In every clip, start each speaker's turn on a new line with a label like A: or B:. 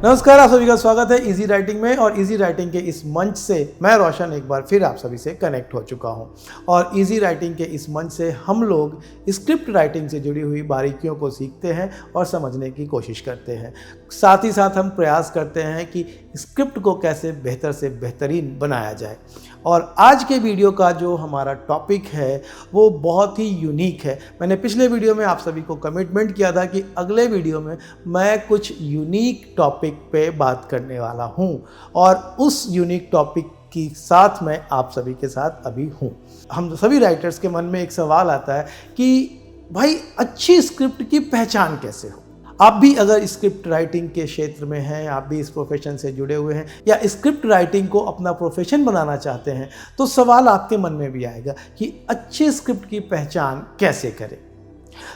A: नमस्कार, आप सभी का स्वागत है इजी राइटिंग में। और इजी राइटिंग के इस मंच से मैं रोशन एक बार फिर आप सभी से कनेक्ट हो चुका हूं। और इजी राइटिंग के इस मंच से हम लोग स्क्रिप्ट राइटिंग से जुड़ी हुई बारीकियों को सीखते हैं और समझने की कोशिश करते हैं। साथ ही साथ हम प्रयास करते हैं कि स्क्रिप्ट को कैसे बेहतर से बेहतरीन बनाया जाए। और आज के वीडियो का जो हमारा टॉपिक है वो बहुत ही यूनिक है। मैंने पिछले वीडियो में आप सभी को कमिटमेंट किया था कि अगले वीडियो में मैं कुछ यूनिक टॉपिक पे बात करने वाला हूँ, और उस यूनिक टॉपिक के साथ मैं आप सभी के साथ अभी हूँ। हम सभी राइटर्स के मन में एक सवाल आता है कि भाई अच्छी स्क्रिप्ट की पहचान कैसे हो। आप भी अगर स्क्रिप्ट राइटिंग के क्षेत्र में हैं, आप भी इस प्रोफेशन से जुड़े हुए हैं या स्क्रिप्ट राइटिंग को अपना प्रोफेशन बनाना चाहते हैं, तो सवाल आपके मन में भी आएगा कि अच्छे स्क्रिप्ट की पहचान कैसे करें।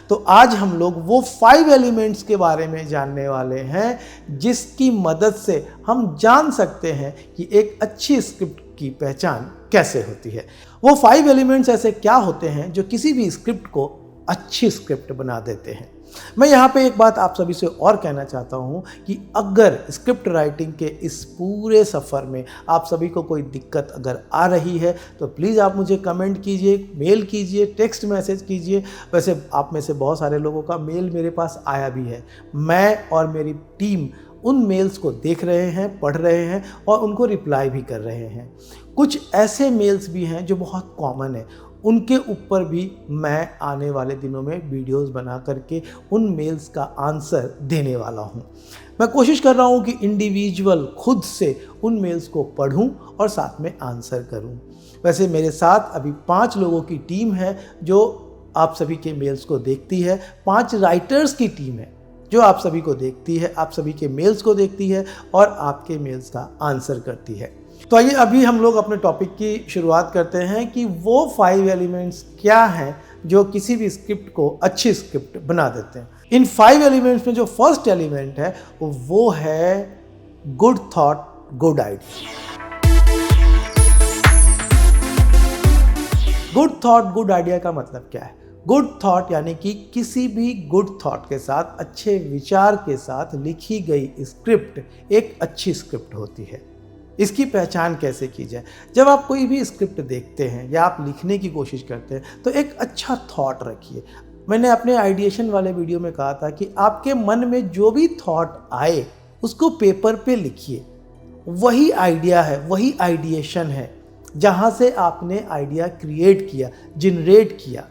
A: तो आज हम लोग वो 5 एलिमेंट्स के बारे में जानने वाले हैं जिसकी मदद से हम जान सकते हैं कि एक अच्छी स्क्रिप्ट की पहचान कैसे होती है। वो 5 एलिमेंट्स ऐसे क्या होते हैं जो किसी भी स्क्रिप्ट को अच्छी स्क्रिप्ट बना देते हैं। मैं यहाँ पे एक बात आप सभी से और कहना चाहता हूँ कि अगर स्क्रिप्ट राइटिंग के इस पूरे सफ़र में आप सभी को कोई दिक्कत अगर आ रही है तो प्लीज़ आप मुझे कमेंट कीजिए, मेल कीजिए, टेक्स्ट मैसेज कीजिए। वैसे आप में से बहुत सारे लोगों का मेल मेरे पास आया भी है। मैं और मेरी टीम उन मेल्स को देख रहे हैं, पढ़ रहे हैं और उनको रिप्लाई भी कर रहे हैं। कुछ ऐसे मेल्स भी हैं जो बहुत कॉमन है, उनके ऊपर भी मैं आने वाले दिनों में वीडियोस बना करके उन मेल्स का आंसर देने वाला हूं। मैं कोशिश कर रहा हूं कि इंडिविजुअल खुद से उन मेल्स को पढूं और साथ में आंसर करूं। वैसे मेरे साथ अभी 5 लोगों की टीम है जो आप सभी के मेल्स को देखती है। 5 राइटर्स की टीम है जो आप सभी को देखती है, आप सभी के मेल्स को देखती है और आपके मेल्स का आंसर करती है। तो आइए अभी हम लोग अपने टॉपिक की शुरुआत करते हैं कि वो 5 एलिमेंट्स क्या हैं जो किसी भी स्क्रिप्ट को अच्छी स्क्रिप्ट बना देते हैं। इन 5 एलिमेंट्स में जो फर्स्ट एलिमेंट है वो है good thought good idea. Good thought good idea का मतलब क्या है? गुड थॉट यानी कि किसी भी गुड थॉट के साथ, अच्छे विचार के साथ लिखी गई स्क्रिप्ट एक अच्छी स्क्रिप्ट होती है। इसकी पहचान कैसे की जाए? जब आप कोई भी स्क्रिप्ट देखते हैं या आप लिखने की कोशिश करते हैं तो एक अच्छा थॉट रखिए। मैंने अपने आइडिएशन वाले वीडियो में कहा था कि आपके मन में जो भी थॉट आए उसको पेपर पे लिखिए। वही आइडिया है, वही आइडिएशन है जहाँ से आपने आइडिया क्रिएट किया, जनरेट किया।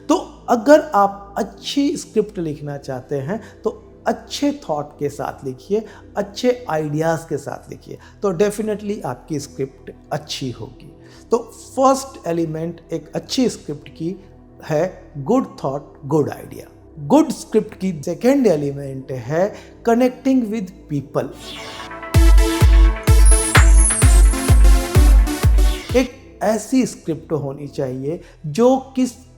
A: तो अगर आप अच्छी स्क्रिप्ट लिखना चाहते हैं तो अच्छे थॉट के साथ लिखिए, अच्छे आइडियाज़ के साथ लिखिए, तो डेफिनेटली आपकी स्क्रिप्ट अच्छी होगी। तो फर्स्ट एलिमेंट एक अच्छी स्क्रिप्ट की है good thought good idea. Good script की सेकेंड एलिमेंट है कनेक्टिंग विद पीपल। एक ऐसी स्क्रिप्ट होनी चाहिए जो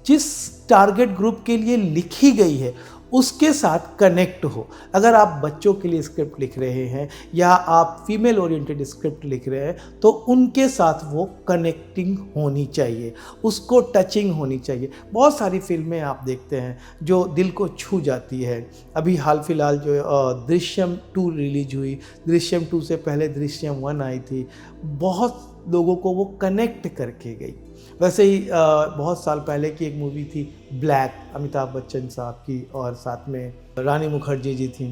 A: जिस टारगेट ग्रुप के लिए लिखी गई है उसके साथ कनेक्ट हो। अगर आप बच्चों के लिए स्क्रिप्ट लिख रहे हैं या आप फीमेल ओरिएंटेड स्क्रिप्ट लिख रहे हैं तो उनके साथ वो कनेक्टिंग होनी चाहिए, उसको टचिंग होनी चाहिए। बहुत सारी फिल्में आप देखते हैं जो दिल को छू जाती है। अभी हाल फिलहाल जो दृश्यम 2 रिलीज हुई, दृश्यम 2 से पहले दृश्यम 1 आई थी, बहुत लोगों को वो कनेक्ट करके गई। वैसे ही बहुत साल पहले की एक मूवी थी ब्लैक, अमिताभ बच्चन साहब की और साथ में रानी मुखर्जी जी थी।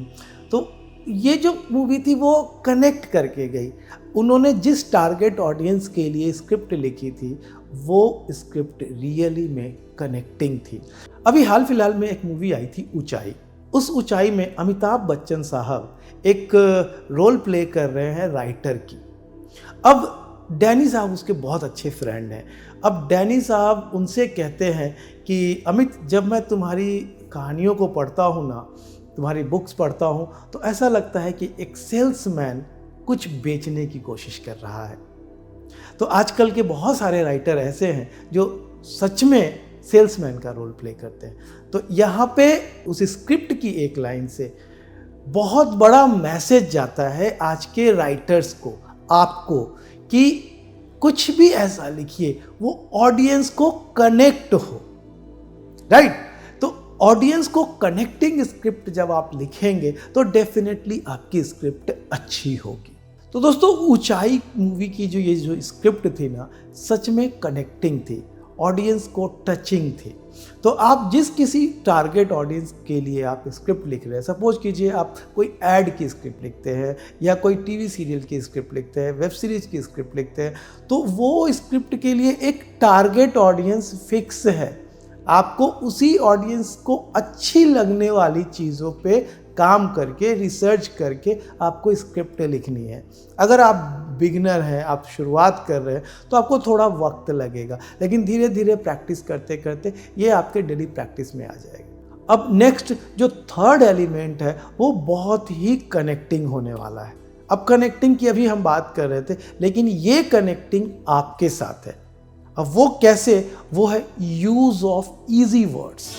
A: तो ये जो मूवी थी वो कनेक्ट करके गई। उन्होंने जिस टारगेट ऑडियंस के लिए स्क्रिप्ट लिखी थी वो स्क्रिप्ट रियली में कनेक्टिंग थी। अभी हाल फिलहाल में एक मूवी आई थी ऊंचाई। उस ऊंचाई में अमिताभ बच्चन साहब एक रोल प्ले कर रहे हैं राइटर की। अब डैनी साहब उसके बहुत अच्छे फ्रेंड हैं। अब डैनी साहब उनसे कहते हैं कि अमित, जब मैं तुम्हारी कहानियों को पढ़ता हूँ ना, तुम्हारी बुक्स पढ़ता हूँ, तो ऐसा लगता है कि एक सेल्समैन कुछ बेचने की कोशिश कर रहा है। तो आजकल के बहुत सारे राइटर ऐसे हैं जो सच में सेल्समैन का रोल प्ले करते हैं। तो यहाँ पे उस स्क्रिप्ट की एक लाइन से बहुत बड़ा मैसेज जाता है आज के राइटर्स को, आपको, कि कुछ भी ऐसा लिखिए वो ऑडियंस को कनेक्ट हो, राइट? तो ऑडियंस को कनेक्टिंग स्क्रिप्ट जब आप लिखेंगे तो डेफिनेटली आपकी स्क्रिप्ट अच्छी होगी। तो दोस्तों, ऊंचाई मूवी की ये जो स्क्रिप्ट थी ना, सच में कनेक्टिंग थी, ऑडियंस को टचिंग थी। तो आप जिस किसी टारगेट ऑडियंस के लिए आप स्क्रिप्ट लिख रहे हैं, सपोज कीजिए आप कोई ऐड की स्क्रिप्ट लिखते हैं या कोई टीवी सीरियल की स्क्रिप्ट लिखते हैं, वेब सीरीज की स्क्रिप्ट लिखते हैं, तो वो स्क्रिप्ट के लिए एक टारगेट ऑडियंस फिक्स है। आपको उसी ऑडियंस को अच्छी लगने वाली चीज़ों पे काम करके, रिसर्च करके आपको स्क्रिप्ट लिखनी है। अगर आप बिगिनर हैं, आप शुरुआत कर रहे हैं, तो आपको थोड़ा वक्त लगेगा, लेकिन धीरे धीरे प्रैक्टिस करते करते ये आपके डेली प्रैक्टिस में आ जाएगा। अब नेक्स्ट जो थर्ड एलिमेंट है वो बहुत ही कनेक्टिंग होने वाला है। अब कनेक्टिंग की अभी हम बात कर रहे थे, लेकिन ये कनेक्टिंग आपके साथ है। अब वो कैसे? वो है use of easy words.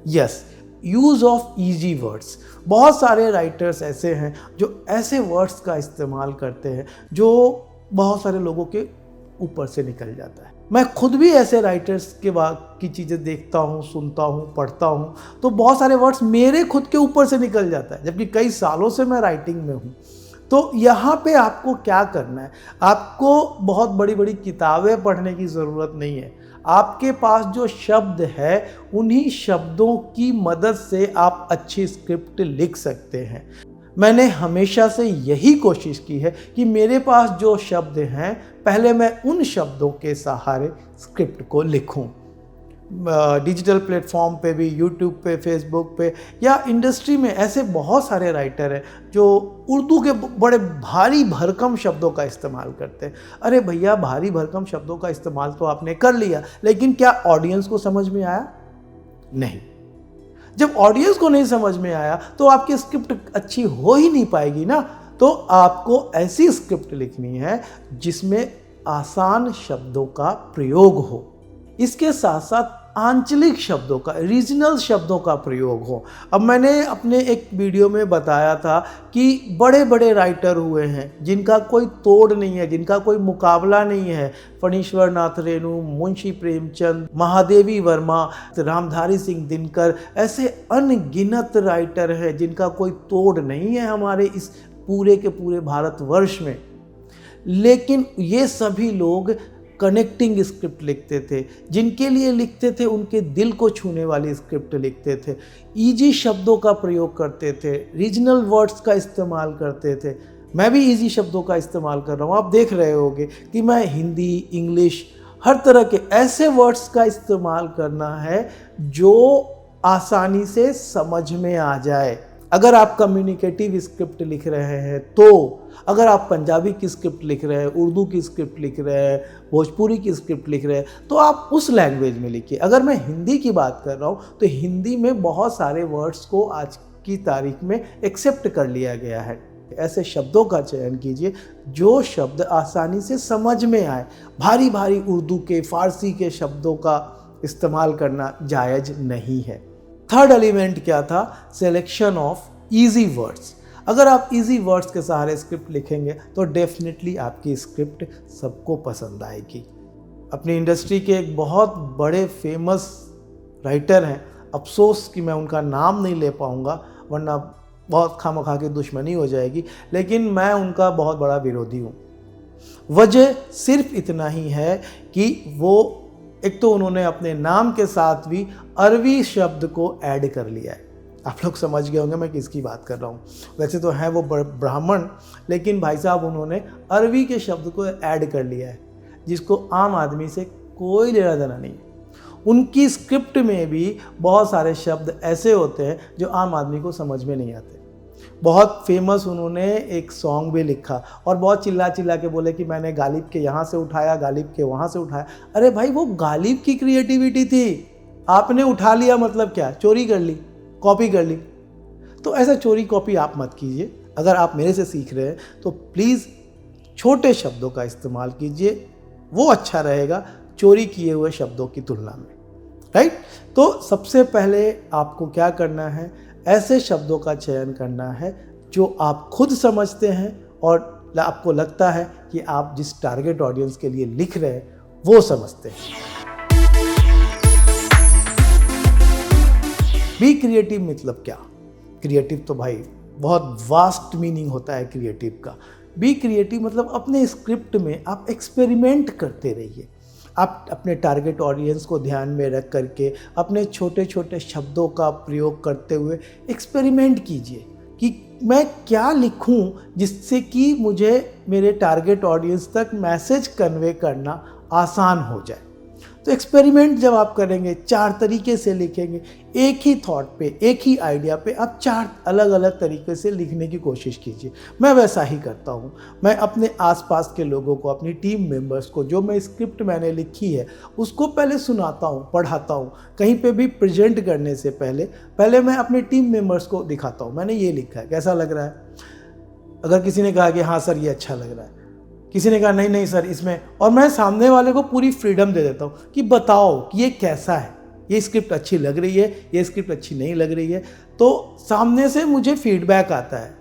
A: Yes, use of easy words. बहुत सारे राइटर्स ऐसे हैं जो ऐसे वर्ड्स का इस्तेमाल करते हैं जो बहुत सारे लोगों के ऊपर से निकल जाता है। मैं खुद भी ऐसे राइटर्स के की चीज़ें देखता हूँ, सुनता हूँ, पढ़ता हूँ, तो बहुत सारे वर्ड्स मेरे खुद के ऊपर से निकल जाता है, जबकि कई सालों से मैं राइटिंग में हूँ। तो यहाँ पे आपको क्या करना है? आपको बहुत बड़ी बड़ी किताबें पढ़ने की ज़रूरत नहीं है। आपके पास जो शब्द है, उन्हीं शब्दों की मदद से आप अच्छी स्क्रिप्ट लिख सकते हैं। मैंने हमेशा से यही कोशिश की है कि मेरे पास जो शब्द हैं, पहले मैं उन शब्दों के सहारे स्क्रिप्ट को लिखूं। डिजिटल प्लेटफॉर्म पे भी, यूट्यूब पे, फेसबुक पे या इंडस्ट्री में ऐसे बहुत सारे राइटर हैं जो उर्दू के बड़े भारी भरकम शब्दों का इस्तेमाल करते हैं। अरे भैया, भारी भरकम शब्दों का इस्तेमाल तो आपने कर लिया, लेकिन क्या ऑडियंस को समझ में आया? नहीं। जब ऑडियंस को नहीं समझ में आया तो आपकी स्क्रिप्ट अच्छी हो ही नहीं पाएगी ना। तो आपको ऐसी स्क्रिप्ट लिखनी है जिसमें आसान शब्दों का प्रयोग हो, इसके साथ साथ आंचलिक शब्दों का, रीजनल शब्दों का प्रयोग हो। अब मैंने अपने एक वीडियो में बताया था कि बड़े बड़े राइटर हुए हैं जिनका कोई तोड़ नहीं है, जिनका कोई मुकाबला नहीं है। फणीश्वर नाथ रेणु, मुंशी प्रेमचंद, महादेवी वर्मा, रामधारी सिंह दिनकर, ऐसे अनगिनत राइटर हैं जिनका कोई तोड़ नहीं है हमारे इस पूरे के पूरे भारतवर्ष में। लेकिन ये सभी लोग कनेक्टिंग स्क्रिप्ट लिखते थे। जिनके लिए लिखते थे उनके दिल को छूने वाली स्क्रिप्ट लिखते थे, इजी शब्दों का प्रयोग करते थे, रीजनल वर्ड्स का इस्तेमाल करते थे। मैं भी इजी शब्दों का इस्तेमाल कर रहा हूँ। आप देख रहे होंगे कि मैं हिंदी, इंग्लिश, हर तरह के ऐसे वर्ड्स का इस्तेमाल करना है जो आसानी से समझ में आ जाए। अगर आप कम्युनिकेटिव स्क्रिप्ट लिख रहे हैं, तो अगर आप पंजाबी की स्क्रिप्ट लिख रहे हैं, उर्दू की स्क्रिप्ट लिख रहे हैं, भोजपुरी की स्क्रिप्ट लिख रहे हैं, तो आप उस लैंग्वेज में लिखिए। अगर मैं हिंदी की बात कर रहा हूँ तो हिंदी में बहुत सारे वर्ड्स को आज की तारीख में एक्सेप्ट कर लिया गया है। ऐसे शब्दों का चयन कीजिए जो शब्द आसानी से समझ में आए। भारी भारी उर्दू के, फारसी के शब्दों का इस्तेमाल करना जायज़ नहीं है। थर्ड एलिमेंट क्या था? Selection of easy words. अगर आप इजी वर्ड्स के सहारे स्क्रिप्ट लिखेंगे तो डेफिनेटली आपकी स्क्रिप्ट सबको पसंद आएगी। अपनी इंडस्ट्री के एक बहुत बड़े फेमस राइटर हैं, अफसोस कि मैं उनका नाम नहीं ले पाऊंगा वरना बहुत खामखा की दुश्मनी हो जाएगी, लेकिन मैं उनका बहुत बड़ा विरोधी हूँ। वजह सिर्फ इतना ही है कि वो, एक तो उन्होंने अपने नाम के साथ भी अरबी शब्द को ऐड कर लिया है। आप लोग समझ गए होंगे मैं किसकी बात कर रहा हूँ। वैसे तो हैं वो ब्राह्मण, लेकिन भाई साहब उन्होंने अरबी के शब्द को ऐड कर लिया है, जिसको आम आदमी से कोई लेना देना नहीं है। उनकी स्क्रिप्ट में भी बहुत सारे शब्द ऐसे होते हैं जो आम आदमी को समझ में नहीं आते। बहुत फेमस उन्होंने एक सॉन्ग भी लिखा और बहुत चिल्ला चिल्ला के बोले कि मैंने गालिब के यहाँ से उठाया, गालिब के वहाँ से उठाया। अरे भाई, वो गालिब की क्रिएटिविटी थी, आपने उठा लिया मतलब क्या? चोरी कर ली, कॉपी कर ली। तो ऐसा चोरी कॉपी आप मत कीजिए। अगर आप मेरे से सीख रहे हैं तो प्लीज़ छोटे शब्दों का इस्तेमाल कीजिए, वो अच्छा रहेगा चोरी किए हुए शब्दों की तुलना में, राइट? तो सबसे पहले आपको क्या करना है? ऐसे शब्दों का चयन करना है जो आप खुद समझते हैं और आपको लगता है कि आप जिस टारगेट ऑडियंस के लिए लिख रहे हैं वो समझते हैं। बी क्रिएटिव मतलब क्या? क्रिएटिव तो भाई बहुत वास्ट मीनिंग होता है क्रिएटिव का। बी क्रिएटिव मतलब अपने स्क्रिप्ट में आप एक्सपेरिमेंट करते रहिए। आप अपने टारगेट ऑडियंस को ध्यान में रख करके अपने छोटे छोटे शब्दों का प्रयोग करते हुए एक्सपेरिमेंट कीजिए कि मैं क्या लिखूं जिससे कि मुझे मेरे टारगेट ऑडियंस तक मैसेज कन्वे करना आसान हो जाए। तो एक्सपेरिमेंट जब आप करेंगे, 4 तरीके से लिखेंगे, एक ही थॉट पे, एक ही आइडिया पे आप 4 अलग अलग तरीके से लिखने की कोशिश कीजिए। मैं वैसा ही करता हूँ। मैं अपने आसपास के लोगों को, अपनी टीम मेंबर्स को, जो मैं स्क्रिप्ट मैंने लिखी है उसको पहले सुनाता हूँ, पढ़ाता हूँ। कहीं पे भी प्रेजेंट करने से पहले मैं अपने टीम मेंबर्स को दिखाता हूँ, मैंने ये लिखा है, कैसा लग रहा है। अगर किसी ने कहा कि हाँ सर ये अच्छा लग रहा है, किसी ने कहा नहीं नहीं सर इसमें, और मैं सामने वाले को पूरी फ्रीडम दे देता हूँ कि बताओ कि ये कैसा है, ये स्क्रिप्ट अच्छी लग रही है, ये स्क्रिप्ट अच्छी नहीं लग रही है। तो सामने से मुझे फीडबैक आता है।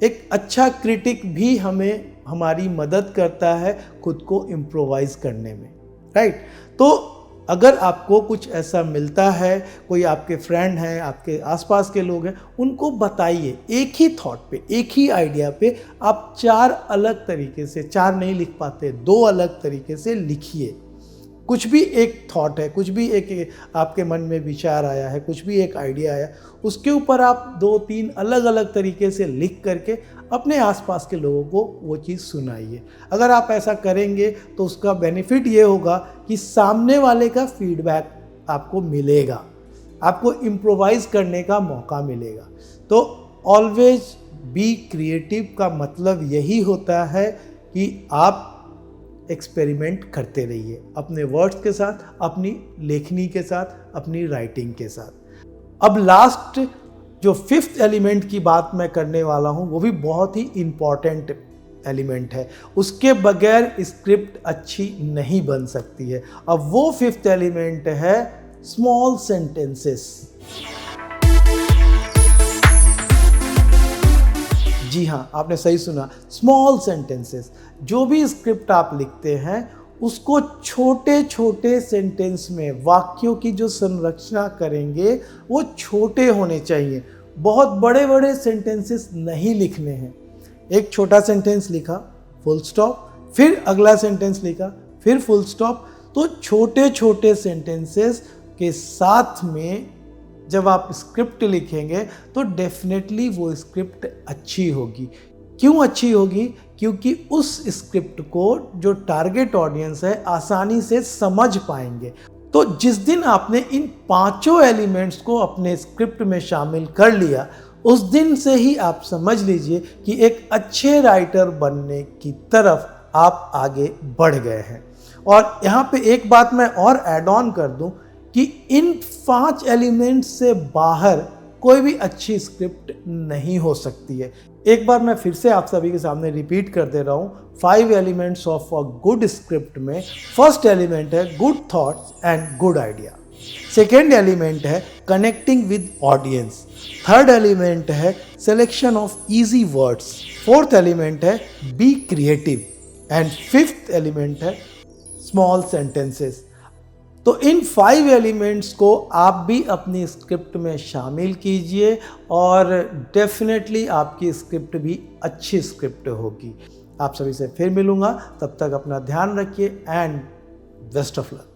A: एक अच्छा क्रिटिक भी हमें हमारी मदद करता है खुद को इम्प्रोवाइज करने में, राइट। तो अगर आपको कुछ ऐसा मिलता है, कोई आपके फ्रेंड हैं, आपके आसपास के लोग हैं, उनको बताइए। एक ही थॉट पे, एक ही आइडिया पे आप 4 अलग तरीके से, 4 नहीं लिख पाते, 2 अलग तरीके से लिखिए। कुछ भी एक थॉट है, कुछ भी एक आपके मन में विचार आया है, कुछ भी एक आइडिया आया, उसके ऊपर आप 2-3 अलग अलग तरीके से लिख करके अपने आसपास के लोगों को वो चीज़ सुनाइए। अगर आप ऐसा करेंगे तो उसका बेनिफिट ये होगा कि सामने वाले का फीडबैक आपको मिलेगा, आपको इम्प्रोवाइज़ करने का मौका मिलेगा। तो ऑलवेज बी क्रिएटिव का मतलब यही होता है कि आप एक्सपेरिमेंट करते रहिए अपने वर्ड्स के साथ, अपनी लेखनी के साथ, अपनी राइटिंग के साथ। अब लास्ट जो 5th एलिमेंट की बात मैं करने वाला हूँ वो भी बहुत ही इम्पॉर्टेंट एलिमेंट है। उसके बगैर स्क्रिप्ट अच्छी नहीं बन सकती है। अब वो 5th एलिमेंट है स्मॉल सेंटेंसेस। जी हाँ, आपने सही सुना, स्मॉल सेंटेंसेस। जो भी स्क्रिप्ट आप लिखते हैं उसको छोटे छोटे सेंटेंस में, वाक्यों की जो संरचना करेंगे वो छोटे होने चाहिए। बहुत बड़े बड़े सेंटेंसेस नहीं लिखने हैं। एक छोटा सेंटेंस लिखा, फुल स्टॉप, फिर अगला सेंटेंस लिखा, फिर फुल स्टॉप। तो छोटे छोटे सेंटेंसेस के साथ में जब आप स्क्रिप्ट लिखेंगे तो डेफिनेटली वो स्क्रिप्ट अच्छी होगी। क्यों अच्छी होगी? क्योंकि उस स्क्रिप्ट को जो टारगेट ऑडियंस है आसानी से समझ पाएंगे। तो जिस दिन आपने इन 5 एलिमेंट्स को अपने स्क्रिप्ट में शामिल कर लिया, उस दिन से ही आप समझ लीजिए कि एक अच्छे राइटर बनने की तरफ आप आगे बढ़ गए हैं। और यहाँ पे एक बात मैं और ऐड ऑन कर दूं कि इन 5 एलिमेंट्स से बाहर कोई भी अच्छी स्क्रिप्ट नहीं हो सकती है। एक बार मैं फिर से आप सभी के सामने रिपीट कर दे रहा हूँ। 5 elements of a good script में फर्स्ट एलिमेंट है good thoughts and good idea. Second element है connecting with audience. Third element है selection of easy words. Fourth element है be creative and 5th element है small sentences. तो इन 5 elements को आप भी अपनी स्क्रिप्ट में शामिल कीजिए और डेफिनेटली आपकी स्क्रिप्ट भी अच्छी स्क्रिप्ट होगी। आप सभी से फिर मिलूंगा, तब तक अपना ध्यान रखिए एंड बेस्ट ऑफ लक।